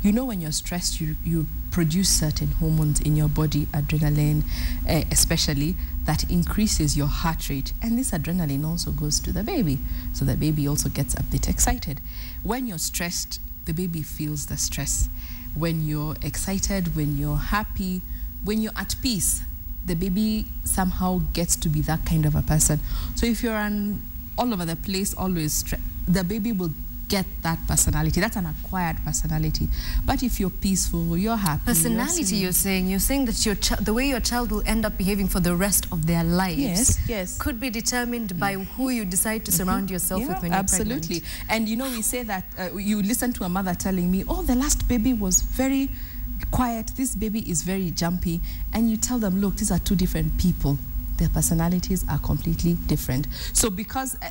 You know, when you're stressed, you produce certain hormones in your body, adrenaline especially, that increases your heart rate. And this adrenaline also goes to the baby. So the baby also gets a bit excited. When you're stressed, the baby feels the stress. When you're excited, when you're happy, when you're at peace, the baby somehow gets to be that kind of a person. So if you're all over the place, always the baby will get that personality. That's an acquired personality. But if you're peaceful, you're happy. Personality, you're saying that the way your child will end up behaving for the rest of their lives could be determined by who you decide to surround yourself with when you're absolutely. pregnant. And you know, we say that you listen to a mother telling me, oh, the last baby was very quiet, this baby is very jumpy, and you tell them, look, these are two different people. Their personalities are completely different. So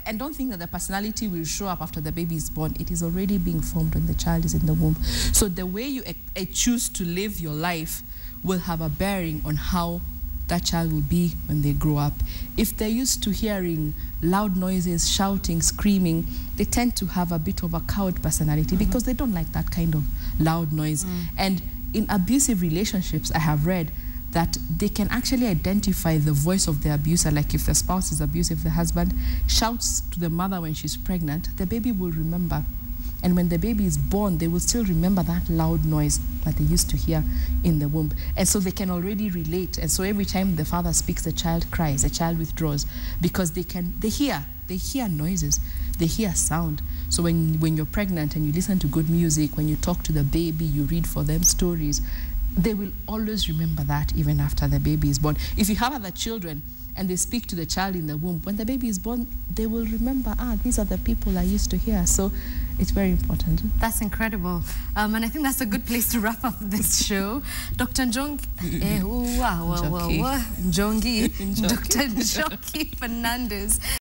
and don't think that the personality will show up after the baby is born. It is already being formed when the child is in the womb. So the way you choose to live your life will have a bearing on how that child will be when they grow up. If they're used to hearing loud noises, shouting, screaming, they tend to have a bit of a cowed personality because they don't like that kind of loud noise. And in abusive relationships, I have read that they can actually identify the voice of the abuser. Like if the spouse is abusive, the husband shouts to the mother when she's pregnant, the baby will remember. And when the baby is born, they will still remember that loud noise that they used to hear in the womb. And so they can already relate. And so every time the father speaks, the child cries, the child withdraws, because they hear noises, they hear sound. So when you're pregnant and you listen to good music, when you talk to the baby, you read for them stories, they will always remember that even after the baby is born. If you have other children and they speak to the child in the womb, when the baby is born, they will remember, these are the people I used to hear. So it's very important. That's incredible. And I think that's a good place to wrap up this show. Dr. Njongi, Dr. Njongi Fernandez.